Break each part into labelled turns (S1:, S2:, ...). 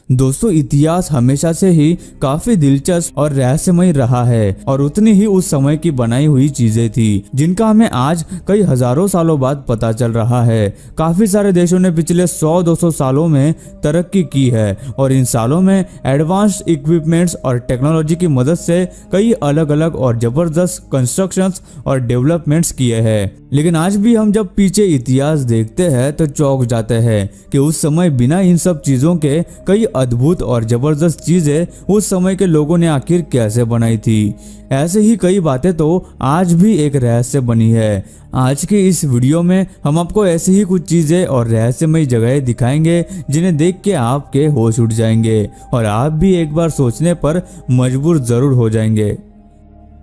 S1: दोस्तों, इतिहास हमेशा से ही काफी दिलचस्प और रहस्यमय रहा है और उतनी ही उस समय की बनाई हुई चीजें थी जिनका हमें आज कई हजारों सालों बाद पता चल रहा है। काफी सारे देशों ने पिछले 100-200 सालों में तरक्की की है और इन सालों में एडवांस्ड इक्विपमेंट्स और टेक्नोलॉजी की मदद से कई अलग अलग और जबरदस्त कंस्ट्रक्शंस और डेवलपमेंट्स किए हैं। लेकिन आज भी हम जब पीछे इतिहास देखते हैं तो चौंक जाते हैं कि उस समय बिना इन सब चीजों के कई अद्भुत और जबरदस्त चीजें उस समय के लोगों ने आखिर कैसे बनाई थी। ऐसे ही कई बातें तो आज भी एक रहस्य बनी है। आज के इस वीडियो में हम आपको ऐसी ही कुछ चीजें और रहस्यमय जगहें दिखाएंगे जिन्हें देख के आपके होश उड़ जाएंगे और आप भी एक बार सोचने पर मजबूर जरूर हो जाएंगे।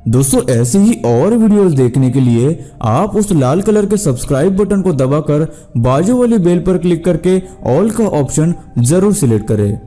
S1: दोस्तों, ऐसे ही और वीडियोस देखने के लिए आप उस लाल कलर के सब्सक्राइब बटन को दबाकर बाजू वाली बेल पर क्लिक करके ऑल का ऑप्शन जरूर सिलेक्ट करें।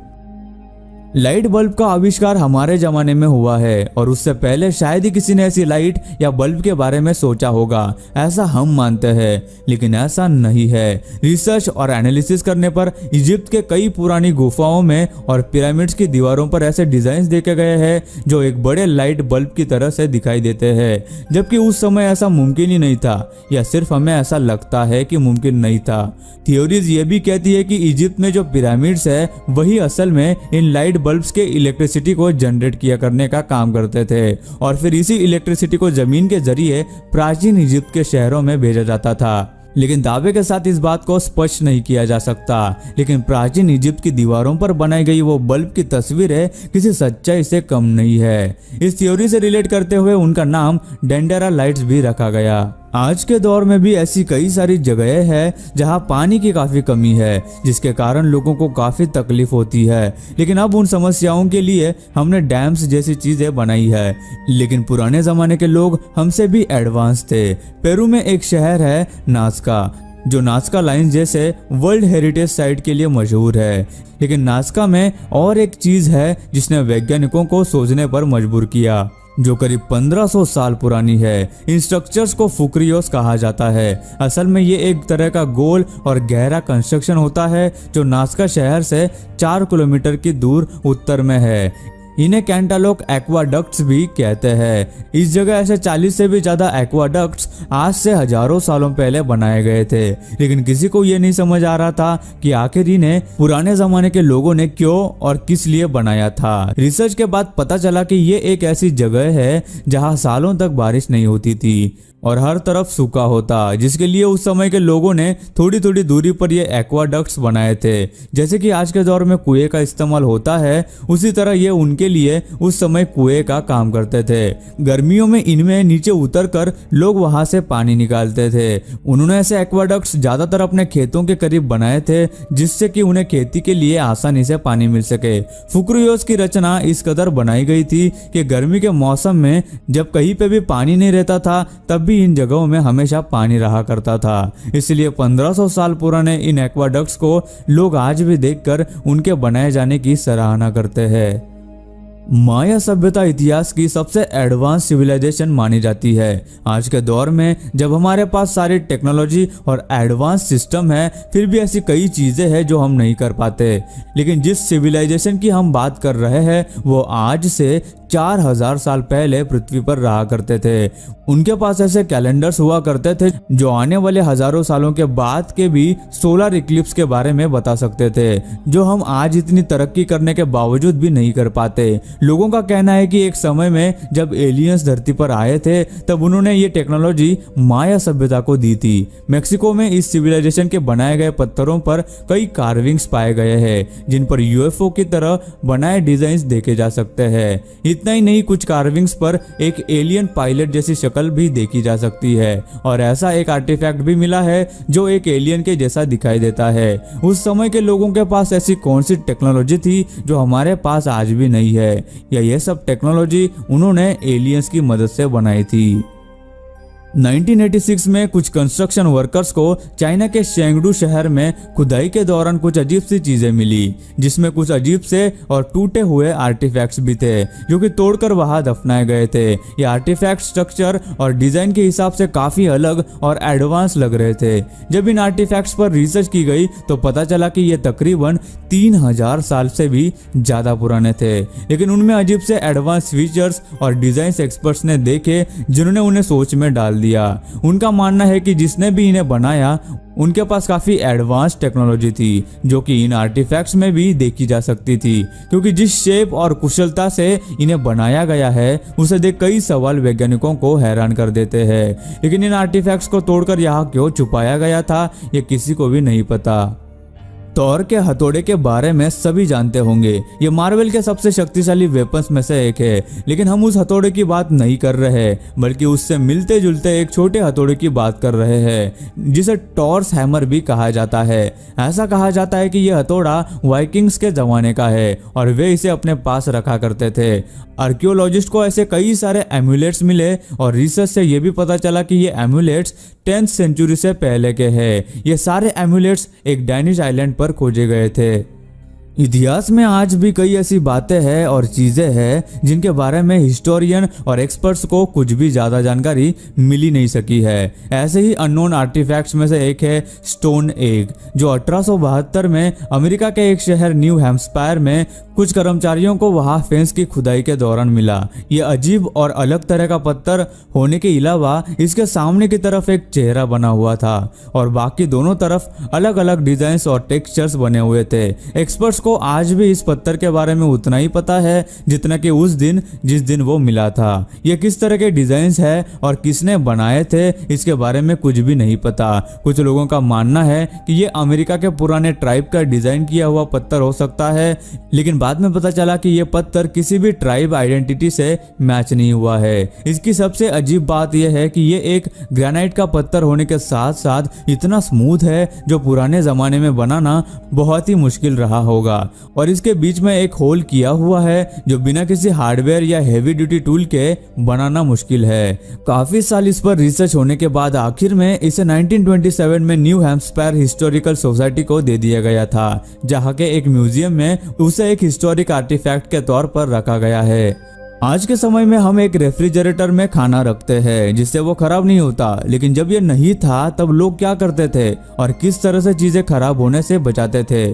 S1: लाइट बल्ब का आविष्कार हमारे जमाने में हुआ है और उससे पहले शायद ही किसी ने ऐसी लाइट या बल्ब के बारे में सोचा होगा, ऐसा हम मानते हैं। लेकिन ऐसा नहीं है। रिसर्च और एनालिसिस करने पर इजिप्ट के कई पुरानी गुफाओं में और पिरामिड्स की दीवारों पर ऐसे डिजाइन देखे गए हैं जो एक बड़े लाइट बल्ब की तरह से दिखाई देते हैं, जबकि उस समय ऐसा मुमकिन ही नहीं था, या सिर्फ हमें ऐसा लगता है कि मुमकिन नहीं था। थ्योरीज ये भी कहती है कि इजिप्ट में जो पिरामिड्स है वही असल में इन लाइट बल्ब्स के इलेक्ट्रिसिटी को जनरेट किया करने का काम करते थे और फिर इसी इलेक्ट्रिसिटी को जमीन के जरिए प्राचीन इजिप्ट के शहरों में भेजा जाता था। लेकिन दावे के साथ इस बात को स्पष्ट नहीं किया जा सकता। लेकिन प्राचीन इजिप्ट की दीवारों पर बनाई गई वो बल्ब की तस्वीरें किसी सच्चाई से कम नहीं है। इस थ्योरी से रिलेट करते हुए उनका नाम डेंडेरा लाइट्स भी रखा गया। आज के दौर में भी ऐसी कई सारी जगहें हैं जहां पानी की काफी कमी है, जिसके कारण लोगों को काफी तकलीफ होती है। लेकिन अब उन समस्याओं के लिए हमने डैम्स जैसी चीजें बनाई है। लेकिन पुराने जमाने के लोग हमसे भी एडवांस थे। पेरू में एक शहर है नास्का, जो नास्का लाइन जैसे वर्ल्ड हेरिटेज साइट के लिए मशहूर है। लेकिन नास्का में और एक चीज है जिसने वैज्ञानिकों को सोचने पर मजबूर किया, जो करीब 1500 साल पुरानी है। इन स्ट्रक्चर्स को फुक्रियोस कहा जाता है। असल में ये एक तरह का गोल और गहरा कंस्ट्रक्शन होता है जो नास्का शहर से 4 किलोमीटर की दूर उत्तर में है। इन्हें कैंटालोक एक्वाडक्ट्स भी कहते हैं। इस जगह ऐसे 40 से भी ज्यादा एक्वाडक्ट्स आज से हजारों सालों पहले बनाए गए थे, लेकिन किसी को ये नहीं समझ आ रहा था कि आखिर इन्हें पुराने जमाने के लोगों ने क्यों और किस लिए बनाया था। रिसर्च के बाद पता चला कि ये एक ऐसी जगह है जहां सालों तक बारिश नहीं होती थी और हर तरफ सूखा होता, जिसके लिए उस समय के लोगों ने थोड़ी थोड़ी दूरी पर ये एक्वाडक्ट्स बनाए थे। जैसे कि आज के दौर में कुएं का इस्तेमाल होता है, उसी तरह ये उनके लिए उस समय कुएं का काम करते थे। गर्मियों में इनमें नीचे उतरकर लोग वहां से पानी निकालते थे। उन्होंने ऐसे एक्वाडक्ट्स ज्यादातर अपने खेतों के करीब बनाए थे, जिससे कि उन्हें खेती के लिए आसानी से पानी मिल सके। फुक्रियोस की रचना इस कदर बनाई गई थी कि गर्मी के मौसम में जब कहीं पे भी पानी नहीं रहता था, तब भी इन जगहों में हमेशा पानी रहा करता था। इसलिए 1500 साल पुराने इन एक्वाडक्ट्स को लोग आज भी देखकर उनके बनाए जाने की सराहना करते हैं। माया सभ्यता इतिहास की सबसे एडवांस सिविलाइजेशन मानी जाती है। आज के दौर में जब हमारे पास सारी टेक्नोलॉजी और एडवांस सिस्टम है, फिर भी ऐसी कई चीजें हैं जो हम नहीं कर पाते। लेकिन जिस सिविलाइजेशन की हम बात कर रहे हैं वो आज से 4000 साल पहले पृथ्वी पर रहा करते थे। उनके पास ऐसे कैलेंडर्स हुआ करते थे जो आने वाले हजारों सालों के बाद के भी सोलर इक्लिप्स के बारे में बता सकते थे, जो हम आज इतनी तरक्की करने के बावजूद भी नहीं कर पाते। लोगों का कहना है कि एक समय में जब एलियंस धरती पर आए थे, तब उन्होंने ये टेक्नोलॉजी माया सभ्यता को दी थी। मेक्सिको में इस सिविलाइजेशन के बनाए गए पत्थरों पर कई कार्विंग्स पाए गए हैं, जिन पर यूएफओ की तरह बनाए डिजाइन देखे जा सकते हैं। इतना ही नहीं, कुछ कार्विंग्स पर एक एलियन पायलट जैसी शक्ल भी देखी जा सकती है और ऐसा एक आर्टिफैक्ट भी मिला है जो एक एलियन के जैसा दिखाई देता है। उस समय के लोगों के पास ऐसी कौन सी टेक्नोलॉजी थी जो हमारे पास आज भी नहीं है, या ये सब टेक्नोलॉजी उन्होंने एलियंस की मदद से बनाई थी। 1986 में कुछ कंस्ट्रक्शन वर्कर्स को चाइना के शेंगडू शहर में खुदाई के दौरान कुछ अजीब सी चीजें मिली, जिसमें कुछ अजीब से और टूटे हुए आर्टिफैक्ट्स भी थे जो कि तोड़कर वहां दफनाए गए थे। ये आर्टिफैक्ट स्ट्रक्चर और डिजाइन के हिसाब से काफी अलग और एडवांस लग रहे थे। जब इन आर्टिफैक्ट्स पर रिसर्च की गई तो पता चला कि ये तकरीबन 3000 साल से भी ज्यादा पुराने थे, लेकिन उनमें अजीब से एडवांस फीचर्स और डिजाइन एक्सपर्ट्स ने देखे जिन्होंने उन्हें सोच में डाल दिया। उनका मानना है कि जिसने भी इन्हें बनाया उनके पास काफी एडवांस टेक्नोलॉजी थी जो कि इन आर्टिफैक्ट्स में भी देखी जा सकती थी, क्योंकि जिस शेप और कुशलता से इन्हें बनाया गया है उसे देख कई सवाल वैज्ञानिकों को हैरान कर देते हैं। लेकिन इन आर्टिफैक्ट्स को तोड़कर यहाँ क्यों छुपाया गया था ये किसी को भी नहीं पता। थॉर के हथौड़े के बारे में सभी जानते होंगे, ये मार्वल के सबसे शक्तिशाली वेपन्स में से एक है, लेकिन हम उस हथौड़े की बात नहीं कर रहे बल्कि उससे मिलते जुलते एक छोटे हथौड़े की बात कर रहे हैं जिसे टॉर्स हैमर भी कहा जाता है। ऐसा कहा जाता है कि यह हथौड़ा वाइकिंग्स के जमाने का है और वे इसे अपने पास रखा करते थे। आर्कियोलॉजिस्ट को ऐसे कई सारे एम्यूलेट्स मिले और रिसर्च से यह भी पता चला कि ये एम्यूलेट्स 10th सेंचुरी से पहले के हैं। ये सारे एम्यूलेट्स एक डैनिश आइलैंड पर खोजे गए थे। इतिहास में आज भी कई ऐसी बातें हैं और चीजें हैं जिनके बारे में हिस्टोरियन और एक्सपर्ट्स को कुछ भी ज्यादा जानकारी मिली नहीं सकी है। ऐसे ही अननोन आर्टिफैक्ट्स में से एक है स्टोन एग, जो 1872 में अमेरिका के एक शहर न्यू हैम्पशायर में कुछ कर्मचारियों को वहां फेंस की खुदाई के दौरान मिला। यह अजीब और अलग तरह का पत्थर होने के अलावा इसके सामने की तरफ एक चेहरा बना हुआ था और बाकी दोनों तरफ अलग अलग डिजाइन और टेक्सचर्स बने हुए थे। एक्सपर्ट्स को आज भी इस पत्थर के बारे में उतना ही पता है जितना कि उस दिन जिस दिन वो मिला था। ये किस तरह के डिजाइन्स है और किसने बनाए थे इसके बारे में कुछ भी नहीं पता। कुछ लोगों का मानना है कि ये अमेरिका के पुराने ट्राइब का डिजाइन किया हुआ पत्थर हो सकता है, लेकिन बाद में पता चला कि ये पत्थर किसी भी ट्राइब आइडेंटिटी से मैच नहीं हुआ है। इसकी सबसे अजीब बात यह है कि ये एक ग्रेनाइट का पत्थर होने के साथ साथ इतना स्मूथ है जो पुराने जमाने में बनाना बहुत ही मुश्किल रहा होगा, और इसके बीच में एक होल किया हुआ है जो बिना किसी हार्डवेयर या हेवी ड्यूटी टूल के बनाना मुश्किल है। काफी साल इस पर रिसर्च होने के बाद आखिर में इसे 1927 में न्यू हैम्पशायर हिस्टोरिकल सोसाइटी को दे दिया गया था, जहाँ के एक म्यूजियम में उसे एक हिस्टोरिक आर्टिफैक्ट के तौर पर रखा गया है। आज के समय में हम एक रेफ्रिजरेटर में खाना रखते हैं जिससे वो खराब नहीं होता, लेकिन जब ये नहीं था तब लोग क्या करते थे और किस तरह से चीजें खराब होने से बचाते थे।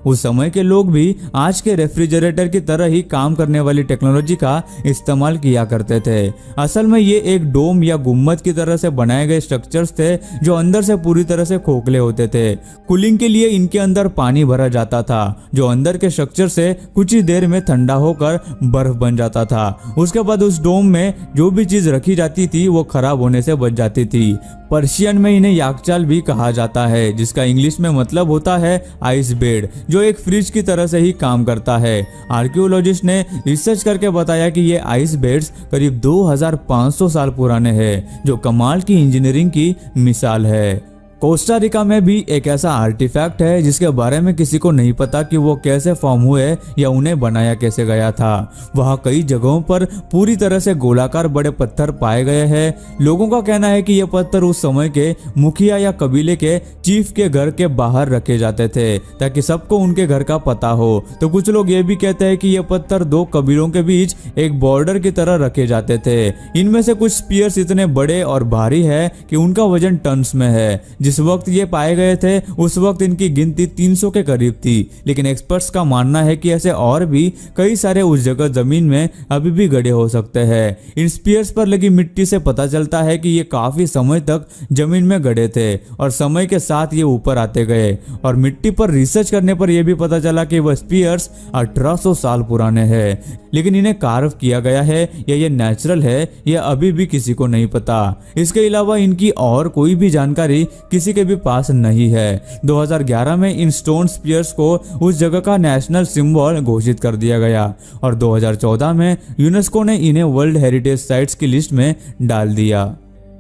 S1: उस समय के लोग भी आज के रेफ्रिजरेटर की तरह ही काम करने वाली टेक्नोलॉजी का इस्तेमाल किया करते थे। असल में ये एक डोम या गुम्बद की तरह से बनाए गए स्ट्रक्चर्स थे जो अंदर से पूरी तरह से खोखले होते थे। कूलिंग के लिए इनके अंदर पानी भरा जाता था जो अंदर के स्ट्रक्चर से कुछ ही देर में ठंडा होकर बर्फ बन जाता था। उसके बाद उस डोम में जो भी चीज रखी जाती थी वो खराब होने से बच जाती थी। पर्शियन में इन्हें याकचाल भी कहा जाता है, जिसका इंग्लिश में मतलब होता है आइस बेड, जो एक फ्रिज की तरह से ही काम करता है। आर्कियोलॉजिस्ट ने रिसर्च करके बताया कि ये आइस बेड्स करीब 2500 साल पुराने हैं, जो कमाल की इंजीनियरिंग की मिसाल है। कोस्टा रिका में भी एक ऐसा आर्टिफैक्ट है जिसके बारे में किसी को नहीं पता कि वो कैसे फॉर्म हुए या उन्हें बनाया कैसे गया था। वहाँ कई जगहों पर पूरी तरह से गोलाकार बड़े पत्थर पाए गए हैं। लोगों का कहना है कि ये पत्थर उस समय के मुखिया या कबीले के चीफ के घर के बाहर रखे जाते थे ताकि सबको उनके घर का पता हो। तो कुछ लोग ये भी कहते हैं कि ये पत्थर दो कबीलों के बीच एक बॉर्डर की तरह रखे जाते थे। इनमें से कुछ स्पीयर्स इतने बड़े और भारी है कि उनका वजन टन्स में है। जिस वक्त ये पाए गए थे उस वक्त इनकी गिनती 300 के करीब थी, लेकिन एक्सपर्ट्स का मानना है कि ऐसे और भी कई सारे उस जगह जमीन में अभी भी गड़े हो सकते हैं। इन स्पीयर्स पर लगी मिट्टी से पता चलता है कि ये काफी समय तक जमीन में गड़े थे और समय के साथ ये ऊपर आते गए, और मिट्टी पर रिसर्च करने पर यह भी पता चला कि वह स्पीयर्स 1800 साल पुराने हैं। लेकिन इन्हें कार्व किया गया है या ये नेचुरल है यह अभी भी किसी को नहीं पता। इसके अलावा इनकी और कोई भी जानकारी किसी के भी पास नहीं है। 2011 में इन स्टोन स्पीयर्स को उस जगह का नेशनल सिंबल घोषित कर दिया गया और 2014 में यूनेस्को ने इन्हें वर्ल्ड हेरिटेज साइट्स की लिस्ट में डाल दिया।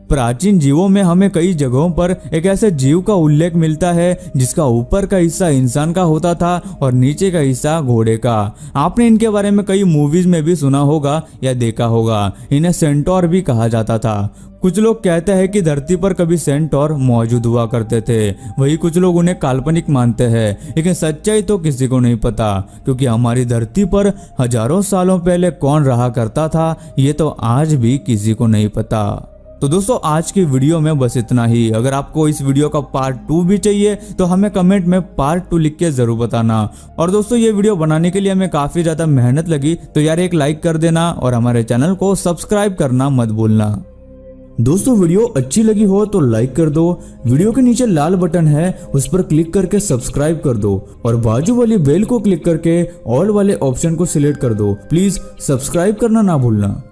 S1: प्राचीन जीवों में हमें कई जगहों पर एक ऐसे जीव का उल्लेख मिलता है जिसका ऊपर का हिस्सा इंसान का होता था और नीचे का हिस्सा घोड़े का। आपने इनके बारे में कई मूवीज में भी सुना होगा या देखा होगा। इन्हें सेंटोर भी कहा जाता था। कुछ लोग कहते हैं कि धरती पर कभी सेंटोर मौजूद हुआ करते थे, वही कुछ लोग उन्हें काल्पनिक मानते हैं, लेकिन सच्चाई तो किसी को नहीं पता, क्योंकि हमारी धरती पर हजारों सालों पहले कौन रहा करता था ये तो आज भी किसी को नहीं पता। तो दोस्तों आज की वीडियो में बस इतना ही। अगर आपको इस वीडियो का पार्ट 2 भी चाहिए तो हमें कमेंट में पार्ट 2 लिख के जरूर बताना। और दोस्तों ये वीडियो बनाने के लिए हमें काफी ज्यादा मेहनत लगी, तो यार एक लाइक कर देना और हमारे चैनल को सब्सक्राइब करना मत भूलना। दोस्तों वीडियो अच्छी लगी हो तो लाइक कर दो, वीडियो के नीचे लाल बटन है उस पर क्लिक करके सब्सक्राइब कर दो और बाजू वाली बेल को क्लिक करके ऑल वाले ऑप्शन को सिलेक्ट कर दो। प्लीज सब्सक्राइब करना ना भूलना।